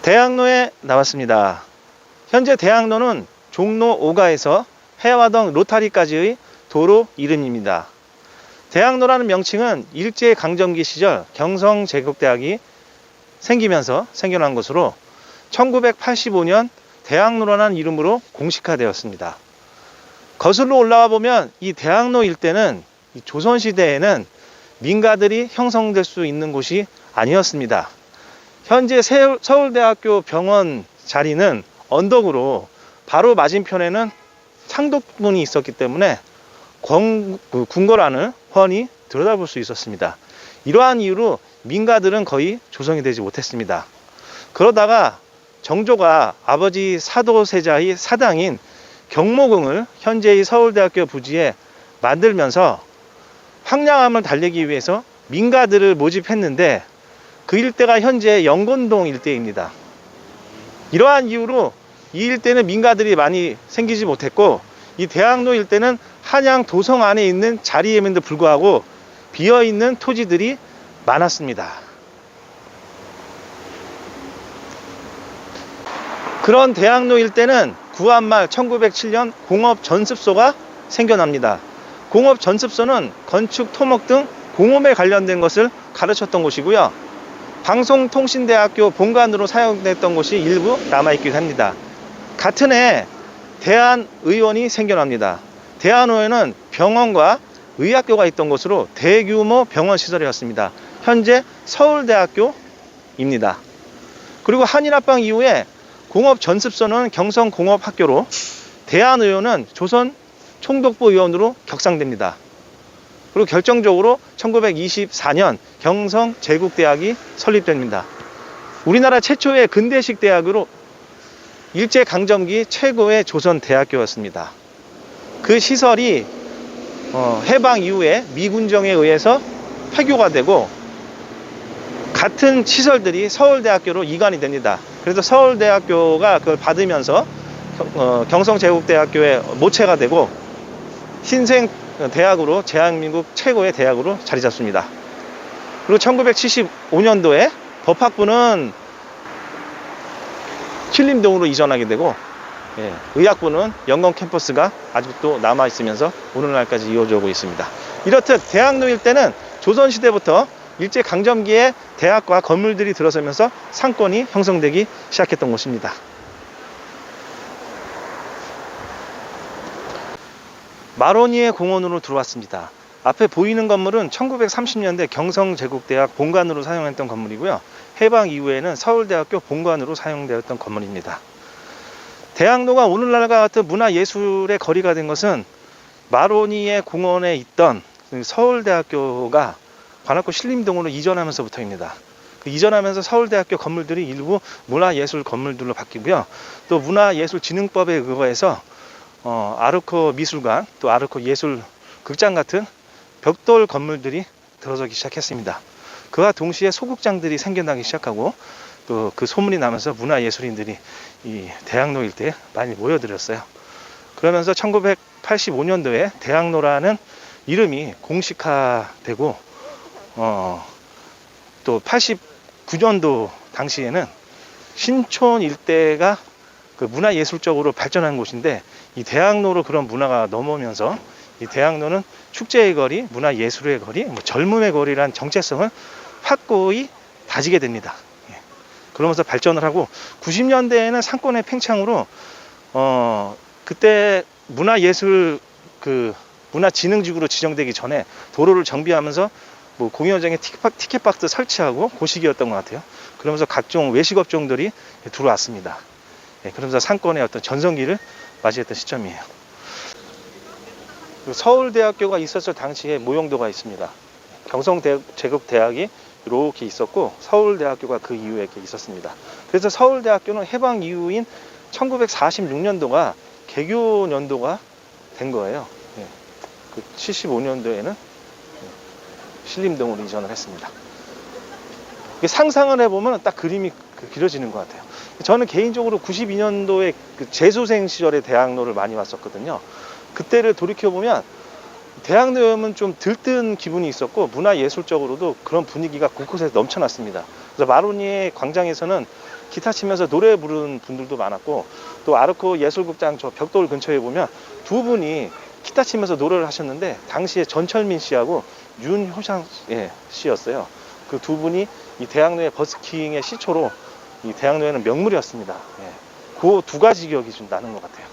대학로에 나왔습니다. 현재 대학로는 종로 5가에서 해화동 로타리까지의 도로 이름입니다. 대학로라는 명칭은 일제강점기 시절 경성제국대학이 생기면서 생겨난 것으로 1985년 대학로라는 이름으로 공식화되었습니다. 거슬러 올라와 보면 이 대학로 일대는 조선시대에는 민가들이 형성될 수 있는 곳이 아니었습니다. 현재 서울대학교 병원 자리는 언덕으로 바로 맞은편에는 상독문이 있었기 때문에 궁궐안을 훤히 들여다볼 수 있었습니다. 이러한 이유로 민가들은 거의 조성이 되지 못했습니다. 그러다가 정조가 아버지 사도세자의 사당인 경모궁을 현재의 서울대학교 부지에 만들면서 황량함을 달래기 위해서 민가들을 모집했는데 그 일대가 현재 영건동 일대입니다. 이러한 이유로 이 일대는 민가들이 많이 생기지 못했고 이 대학로 일대는 한양 도성 안에 있는 자리임에도 불구하고 비어있는 토지들이 많았습니다. 그런 대학로 일대는 구한말 1907년 공업전습소가 생겨납니다. 공업전습소는 건축, 토목 등 공업에 관련된 것을 가르쳤던 곳이고요. 방송통신대학교 본관으로 사용됐던 곳이 일부 남아있기도 합니다. 같은 해 대한의원이 생겨납니다. 대한의원은 병원과 의학교가 있던 곳으로 대규모 병원 시설이었습니다. 현재 서울대학교입니다. 그리고 한일합방 이후에 공업전습소는 경성공업학교로 대한의원은 조선총독부 의원으로 격상됩니다. 그리고 결정적으로 1924년 경성제국대학이 설립됩니다. 우리나라 최초의 근대식 대학으로 일제강점기 최고의 조선대학교였습니다. 그 시설이 해방 이후에 미군정에 의해서 폐교가 되고 같은 시설들이 서울대학교로 이관이 됩니다. 그래서 서울대학교가 그걸 받으면서 경성제국대학교의 모체가 되고 신생대학으로 대한민국 최고의 대학으로 자리 잡습니다. 그리고 1975년도에 법학부는 신림동으로 이전하게 되고 의학부는 영광 캠퍼스가 아직도 남아있으면서 오늘날까지 이어져 오고 있습니다. 이렇듯 대학로 일대는 조선시대부터 일제강점기에 대학과 건물들이 들어서면서 상권이 형성되기 시작했던 곳입니다. 마로니에 공원으로 들어왔습니다. 앞에 보이는 건물은 1930년대 경성제국대학 본관으로 사용했던 건물이고요. 해방 이후에는 서울대학교 본관으로 사용되었던 건물입니다. 대학로가 오늘날과 같은 문화예술의 거리가 된 것은 마로니에 공원에 있던 서울대학교가 관악구 신림동으로 이전하면서부터입니다. 이전하면서 서울대학교 건물들이 일부 문화예술 건물들로 바뀌고요. 또 문화예술진흥법에 의거해서 아르코 미술관, 또 아르코 예술극장 같은 벽돌 건물들이 들어서기 시작했습니다. 그와 동시에 소극장들이 생겨나기 시작하고 또 그 소문이 나면서 문화예술인들이 이 대학로 일대에 많이 모여들었어요. 그러면서 1985년도에 대학로라는 이름이 공식화되고 또 89년도 당시에는 신촌 일대가 그 문화예술적으로 발전한 곳인데 이 대학로로 그런 문화가 넘어오면서 이 대학로는 축제의 거리, 문화예술의 거리, 젊음의 거리라는 정체성을 확고히 다지게 됩니다. 그러면서 발전을 하고 90년대에는 상권의 팽창으로 그때 문화예술 문화진흥지구로 지정되기 전에 도로를 정비하면서 공연장에 티켓박스 설치하고 고시기였던 것 같아요. 그러면서 각종 외식업종들이 들어왔습니다. 그러면서 상권의 어떤 전성기를 맞이했던 시점이에요. 서울대학교가 있었을 당시에 모형도가 있습니다. 경성제국대학이 이렇게 있었고 서울대학교가 그 이후에 이렇게 있었습니다. 그래서 서울대학교는 해방 이후인 1946년도가 개교 년도가 된 거예요. 75년도에는 신림동으로 이전을 했습니다. 상상을 해보면 딱 그림이 그려지는 것 같아요. 저는 개인적으로 92년도에 재수생 시절에 대학로를 많이 왔었거든요. 그때를 돌이켜보면 대학로에 오면 좀 들뜬 기분이 있었고 문화예술적으로도 그런 분위기가 곳곳에서 넘쳐났습니다. 그래서 마로니에 광장에서는 기타 치면서 노래 부르는 분들도 많았고, 또 아르코 예술극장 저 벽돌 근처에 보면 두 분이 기타 치면서 노래를 하셨는데 당시에 전철민 씨하고 윤효상 씨였어요. 그 두 분이 이 대학로의 버스킹의 시초로 이 대학로에는 명물이었습니다. 그 두 가지 기억이 좀 나는 것 같아요.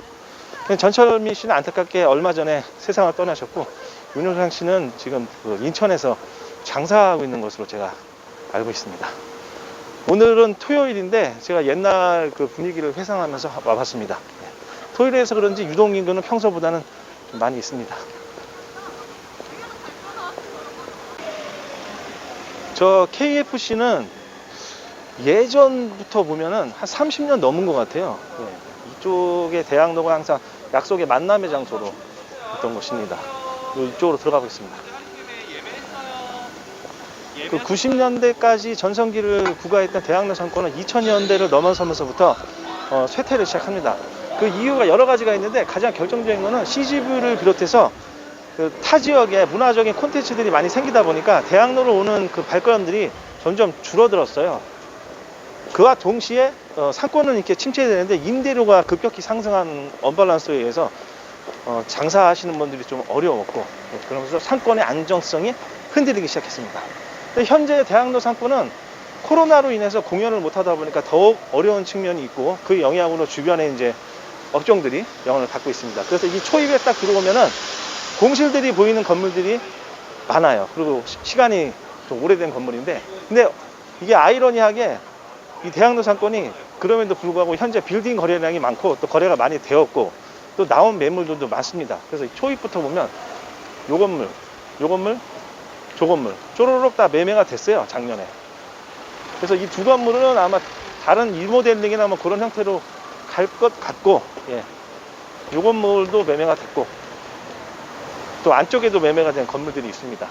전철민 씨는 안타깝게 얼마 전에 세상을 떠나셨고, 윤효상 씨는 지금 그 인천에서 장사하고 있는 것으로 제가 알고 있습니다. 오늘은 토요일인데 제가 옛날 그 분위기를 회상하면서 와봤습니다. 토요일에서 그런지 유동 인구는 평소보다는 좀 많이 있습니다. 저 KFC는 예전부터 보면은 한 30년 넘은 것 같아요. 이쪽에 대학로가 항상 약속의 만남의 장소로 있던 곳입니다. 이쪽으로 들어가 보겠습니다. 그 90년대까지 전성기를 구가했던 대학로 상권은 2000년대를 넘어서면서부터 쇠퇴를 시작합니다. 그 이유가 여러 가지가 있는데 가장 결정적인 거는 CGV를 비롯해서 그 타 지역에 문화적인 콘텐츠들이 많이 생기다 보니까 대학로로 오는 그 발걸음들이 점점 줄어들었어요. 그와 동시에 상권은 이렇게 침체되는데 임대료가 급격히 상승한 언밸런스에 의해서 장사하시는 분들이 좀 어려웠고, 그러면서 상권의 안정성이 흔들리기 시작했습니다. 현재 대학로 상권은 코로나로 인해서 공연을 못하다 보니까 더욱 어려운 측면이 있고, 그 영향으로 주변에 이제 업종들이 영향을 받고 있습니다. 그래서 이 초입에 딱 들어오면은 공실들이 보이는 건물들이 많아요. 그리고 시간이 좀 오래된 건물인데, 근데 이게 아이러니하게 이 대학로 상권이 그럼에도 불구하고 현재 빌딩 거래량이 많고 또 거래가 많이 되었고 또 나온 매물들도 많습니다. 그래서 초입부터 보면 요 건물, 요 건물, 저 건물 쪼로록 다 매매가 됐어요, 작년에. 그래서 이 두 건물은 아마 다른 리모델링이나 뭐 그런 형태로 갈 것 같고, 요 건물도 매매가 됐고 또 안쪽에도 매매가 된 건물들이 있습니다.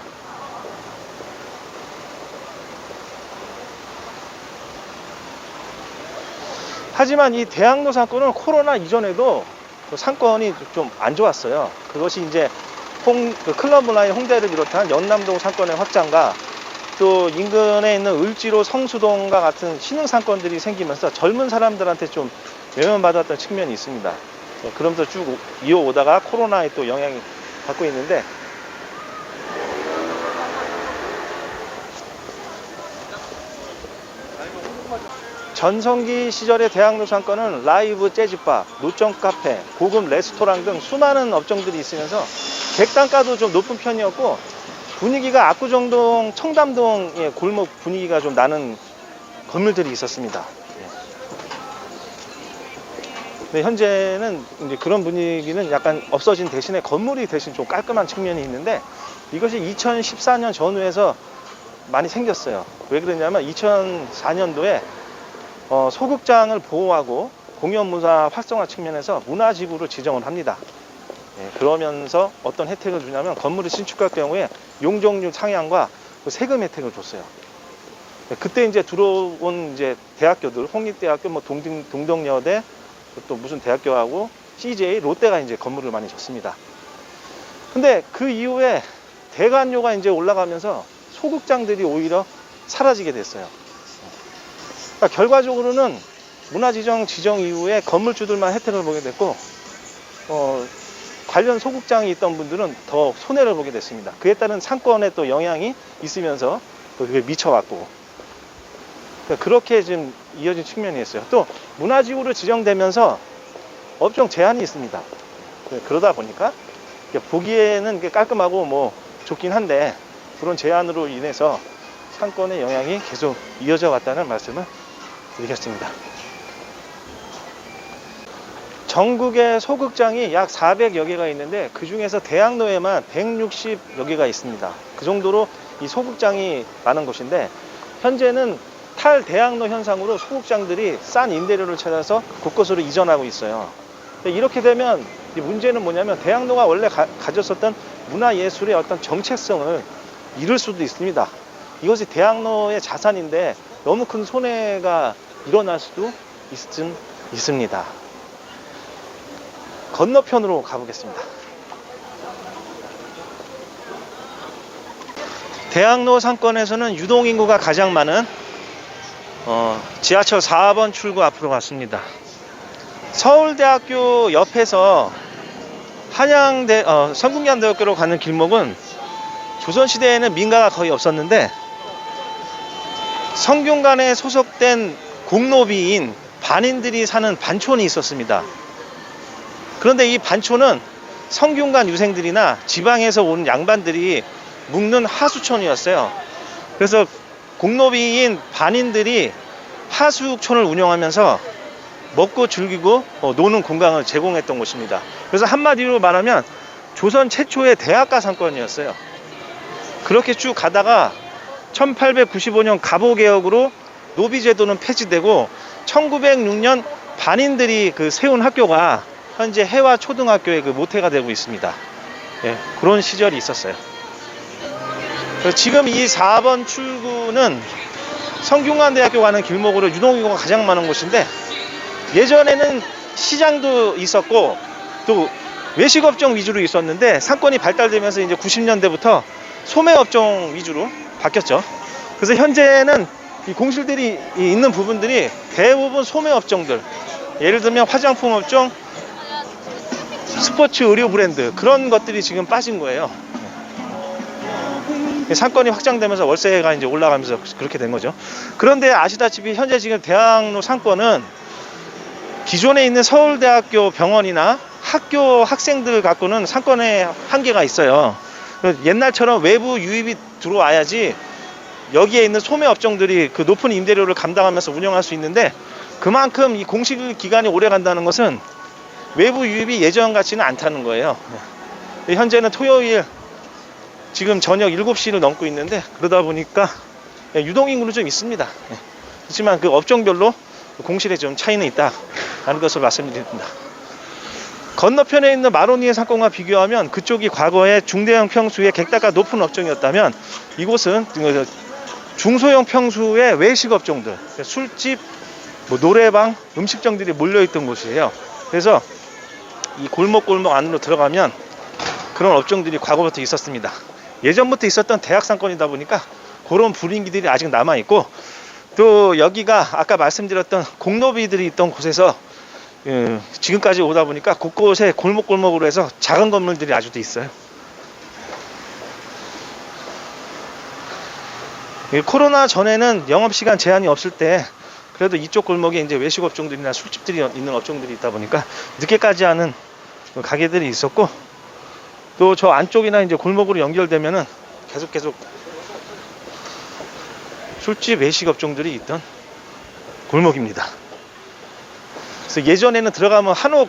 하지만 이 대학로 상권은 코로나 이전에도 상권이 좀 안 좋았어요. 그것이 이제 그 클럽 문화의 홍대를 비롯한 연남동 상권의 확장과 또 인근에 있는 을지로 성수동과 같은 신흥 상권들이 생기면서 젊은 사람들한테 좀 외면받았던 측면이 있습니다. 그러면서 쭉 이어오다가 코로나에 또 영향이 받고 있는데, 전성기 시절의 대학로 상권은 라이브 재즈바, 노점 카페, 고급 레스토랑 등 수많은 업종들이 있으면서 객단가도 좀 높은 편이었고, 분위기가 압구정동, 청담동의 골목 분위기가 좀 나는 건물들이 있었습니다. 근데 현재는 이제 그런 분위기는 약간 없어진 대신에 건물이 대신 좀 깔끔한 측면이 있는데, 이것이 2014년 전후에서 많이 생겼어요. 왜 그러냐면 2004년도에 소극장을 보호하고 공연 문화 활성화 측면에서 문화지구로 지정을 합니다. 그러면서 어떤 혜택을 주냐면 건물이 신축할 경우에 용적률 상향과 세금 혜택을 줬어요. 그때 이제 들어온 이제 대학교들, 홍익대학교, 뭐 동덕여대, 또 무슨 대학교하고 CJ, 롯데가 이제 건물을 많이 줬습니다. 근데 그 이후에 대관료가 이제 올라가면서 소극장들이 오히려 사라지게 됐어요. 그러니까 결과적으로는 문화지정 지정 이후에 건물주들만 혜택을 보게 됐고, 관련 소극장이 있던 분들은 더 손해를 보게 됐습니다. 그에 따른 상권에 또 영향이 있으면서 그게 미쳐왔고, 그러니까 그렇게 지금 이어진 측면이 있어요. 또 문화지구로 지정되면서 업종 제한이 있습니다. 그러다 보니까 보기에는 깔끔하고 뭐 좋긴 한데, 그런 제한으로 인해서 상권의 영향이 계속 이어져 왔다는 말씀을 드리겠습니다. 전국에 소극장이 약 400여 개가 있는데 그 중에서 대학로에만 160여 개가 있습니다. 그 정도로 이 소극장이 많은 곳인데, 현재는 탈대학로 현상으로 소극장들이 싼 임대료를 찾아서 곳곳으로 이전하고 있어요. 이렇게 되면 문제는 뭐냐면 대학로가 원래 가졌었던 문화예술의 어떤 정체성을 잃을 수도 있습니다. 이것이 대학로의 자산인데 너무 큰 손해가 일어날 수도 있습니다. 건너편으로 가보겠습니다. 대학로 상권에서는 유동인구가 가장 많은 지하철 4번 출구 앞으로 갔습니다. 서울대학교 옆에서 성균관대학교로 가는 길목은 조선시대에는 민가가 거의 없었는데 성균관에 소속된 공노비인 반인들이 사는 반촌이 있었습니다. 그런데 이 반촌은 성균관 유생들이나 지방에서 온 양반들이 묵는 하수촌이었어요. 그래서 공노비인 반인들이 하수육촌을 운영하면서 먹고 즐기고 노는 공간을 제공했던 곳입니다. 그래서 한마디로 말하면 조선 최초의 대학가 상권이었어요. 그렇게 쭉 가다가 1895년 갑오개혁으로 노비제도는 폐지되고 1906년 반인들이 세운 학교가 현재 해화초등학교의 모태가 되고 있습니다. 예, 그런 시절이 있었어요. 지금 이 4번 출구는 성균관대학교 가는 길목으로 유동인구가 가장 많은 곳인데 예전에는 시장도 있었고 또 외식업종 위주로 있었는데 상권이 발달되면서 이제 90년대부터 소매업종 위주로 바뀌었죠. 그래서 현재는 이 공실들이 있는 부분들이 대부분 소매업종들, 예를 들면 화장품 업종, 스포츠 의류 브랜드, 그런 것들이 지금 빠진 거예요. 상권이 확장되면서 월세가 이제 올라가면서 그렇게 된 거죠. 그런데 아시다시피 현재 지금 대학로 상권은 기존에 있는 서울대학교 병원이나 학교 학생들 갖고는 상권의 한계가 있어요. 옛날처럼 외부 유입이 들어와야지 여기에 있는 소매 업종들이 그 높은 임대료를 감당하면서 운영할 수 있는데 그만큼 이 공식 기간이 오래 간다는 것은 외부 유입이 예전 같지는 않다는 거예요. 현재는 토요일 지금 저녁 7시를 넘고 있는데 그러다 보니까 유동인구는 좀 있습니다. 하지만 그 업종별로 공실에 좀 차이는 있다라는 것을 말씀드립니다. 건너편에 있는 마로니에 상권과 비교하면 그쪽이 과거에 중대형 평수의 객단가 높은 업종이었다면 이곳은 중소형 평수의 외식 업종들, 술집, 노래방, 음식점들이 몰려있던 곳이에요. 그래서 이 골목골목 안으로 들어가면 그런 업종들이 과거부터 있었습니다. 예전부터 있었던 대학 상권이다 보니까 그런 분위기들이 아직 남아있고 또 여기가 아까 말씀드렸던 공노비들이 있던 곳에서 지금까지 오다 보니까 곳곳에 골목골목으로 해서 작은 건물들이 아직도 있어요. 코로나 전에는 영업시간 제한이 없을 때 그래도 이쪽 골목에 이제 외식 업종들이나 술집들이 있는 업종들이 있다 보니까 늦게까지 하는 가게들이 있었고 또 저 안쪽이나 이제 골목으로 연결되면은 계속 술집 외식 업종들이 있던 골목입니다. 그래서 예전에는 들어가면 한옥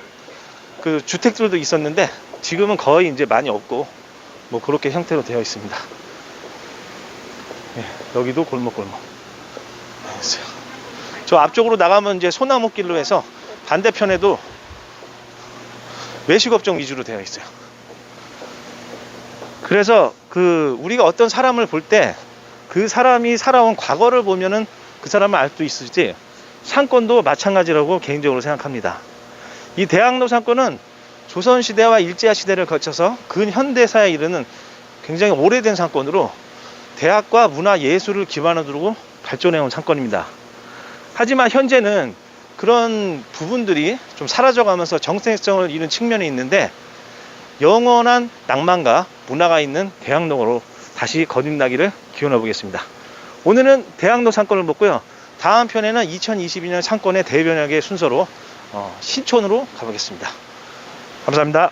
주택들도 있었는데 지금은 거의 이제 많이 없고 그렇게 형태로 되어 있습니다. 네, 여기도 골목골목. 저 앞쪽으로 나가면 이제 소나무길로 해서 반대편에도 외식업종 위주로 되어 있어요. 그래서 우리가 어떤 사람을 볼 때 그 사람이 살아온 과거를 보면은 그 사람을 알 수 있을지 상권도 마찬가지라고 개인적으로 생각합니다. 이 대학로 상권은 조선시대와 일제시대를 거쳐서 근현대사에 이르는 굉장히 오래된 상권으로 대학과 문화 예술을 기반으로 두고 발전해온 상권입니다. 하지만 현재는 그런 부분들이 좀 사라져가면서 정체성을 잃은 측면이 있는데 영원한 낭만과 문화가 있는 대학로로 다시 거듭나기를 기원해 보겠습니다. 오늘은 대학로 상권을 봤고요. 다음 편에는 2022년 상권의 대변혁의 순서로 신촌으로 가보겠습니다. 감사합니다.